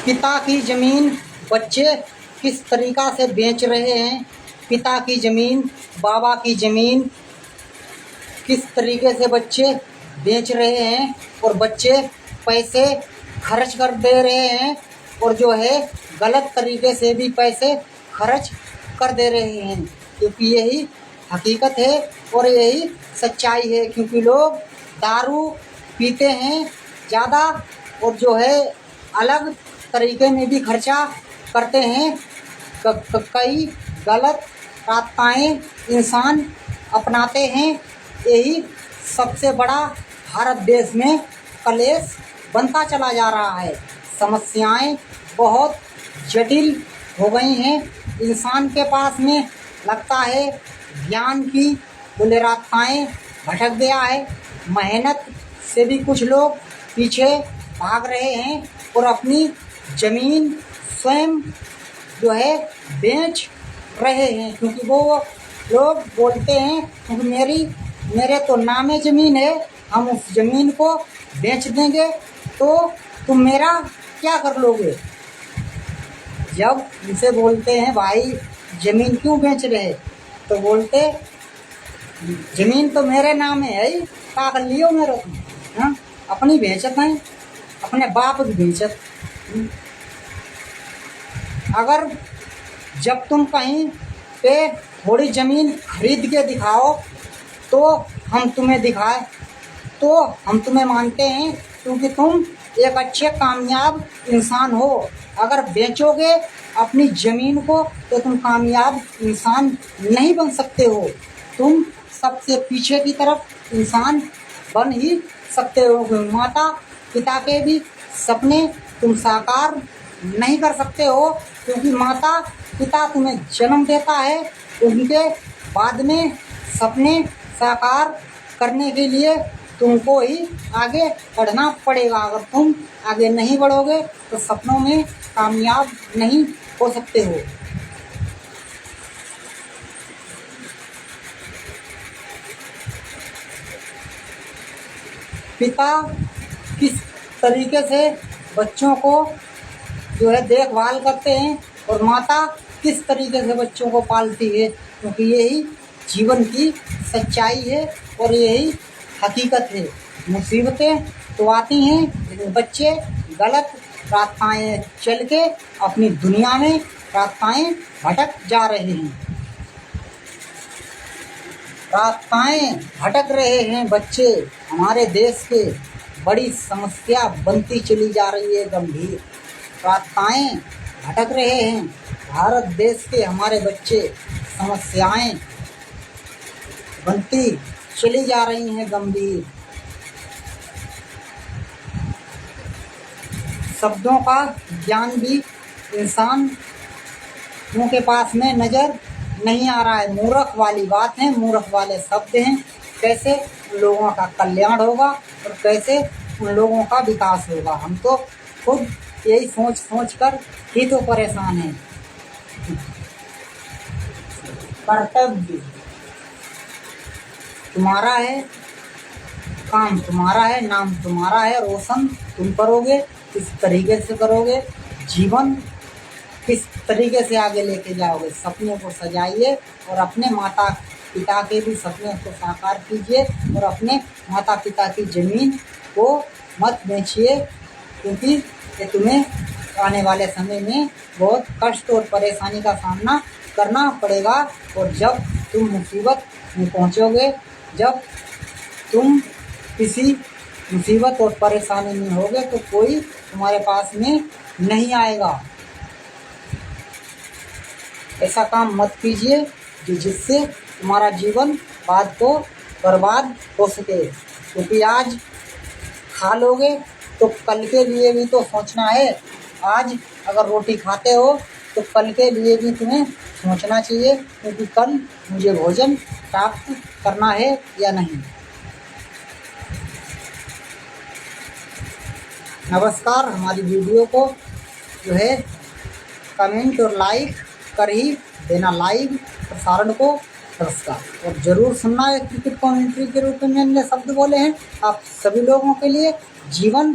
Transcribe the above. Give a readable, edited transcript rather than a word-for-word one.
पिता की ज़मीन बच्चे किस तरीक़ा से बेच रहे हैं। पिता की ज़मीन, बाबा की ज़मीन किस तरीके से बच्चे बेच रहे हैं और बच्चे पैसे खर्च कर दे रहे हैं और जो है गलत तरीके से भी पैसे खर्च कर दे रहे हैं, क्योंकि यही हकीकत है और यही सच्चाई है। क्योंकि लोग दारू पीते हैं ज़्यादा और जो है अलग तरीके में भी खर्चा करते हैं। कई गलत रास्ताएँ इंसान अपनाते हैं। यही सबसे बड़ा भारत देश में कलेश बनता चला जा रहा है। समस्याएं बहुत जटिल हो गई हैं। इंसान के पास में लगता है ज्ञान की बोले रास्ताएं भटक गया है। मेहनत से भी कुछ लोग पीछे भाग रहे हैं और अपनी ज़मीन स्वयं जो है बेच रहे हैं, क्योंकि वो लोग बोलते हैं क्योंकि मेरे तो नामे ज़मीन है, हम उस ज़मीन को बेच देंगे तो तुम मेरा क्या कर लोगे। जब इनसे बोलते हैं भाई ज़मीन क्यों बेच रहे, तो बोलते ज़मीन तो मेरे नाम है ही, का कर लियो मेरे तुम। हाँ, अपनी बेचत हैं, अपने बाप की बेचत। अगर जब तुम कहीं पे थोड़ी ज़मीन खरीद के दिखाओ तो हम तुम्हें मानते हैं, क्योंकि तुम एक अच्छे कामयाब इंसान हो। अगर बेचोगे अपनी ज़मीन को तो तुम कामयाब इंसान नहीं बन सकते हो। तुम सबसे पीछे की तरफ इंसान बन ही सकते हो। माता पिता के भी सपने तुम साकार नहीं कर सकते हो, क्योंकि माता पिता तुम्हें जन्म देता है, उनके बाद में सपने साकार करने के लिए तुमको ही आगे बढ़ना पड़ेगा। अगर तुम आगे नहीं बढ़ोगे तो सपनों में कामयाब नहीं हो सकते हो। पिता किस तरीके से बच्चों को जो है देखभाल करते हैं और माता किस तरीके से बच्चों को पालती है, क्योंकि यही जीवन की सच्चाई है और यही हकीकत है। मुसीबतें तो आती हैं, लेकिन बच्चे गलत रास्ताएं चल के अपनी दुनिया में रास्ताएं भटक जा रहे हैं। रास्ताएं भटक रहे हैं बच्चे, हमारे देश के बड़ी समस्या बनती चली जा रही है गंभीर। रास्ताएं भटक रहे हैं भारत देश के हमारे बच्चे, समस्याएं बनती चली जा रही हैं गंभीर। शब्दों का ज्ञान भी इंसानों के पास में नज़र नहीं आ रहा है। मूर्ख वाली बात है, मूर्ख वाले शब्द हैं। कैसे उन लोगों का कल्याण होगा और कैसे उन लोगों का विकास होगा। हम तो खुद यही सोच कर ही तो परेशान हैं। कर्तव्य तुम्हारा है, काम तुम्हारा है, नाम तुम्हारा है, रोशन तुम करोगे। किस तरीके से करोगे, जीवन किस तरीके से आगे लेके जाओगे। सपने को सजाइए और अपने माता पिता के भी सपने को साकार कीजिए और अपने माता पिता की ज़मीन को मत बेचिए, क्योंकि ये तुम्हें आने वाले समय में बहुत कष्ट और परेशानी का सामना करना पड़ेगा। और जब तुम मुसीबत में पहुँचोगे, जब तुम किसी मुसीबत और परेशानी में होगे तो कोई तुम्हारे पास में नहीं आएगा। ऐसा काम मत कीजिए जिससे तुम्हारा जीवन बाद को बर्बाद हो सके, क्योंकि आज खा लोगे तो कल के लिए भी तो सोचना है। आज अगर रोटी खाते हो तो कल के लिए भी तुम्हें सोचना चाहिए, क्योंकि कल मुझे भोजन प्राप्त करना है या नहीं। नमस्कार। हमारी वीडियो को जो है कमेंट और लाइक कर ही देना, लाइव प्रसारण को। नमस्कार। और ज़रूर सुनना है क्रिकेट कमेंट्री के रूप में मैंने शब्द बोले हैं। आप सभी लोगों के लिए जीवन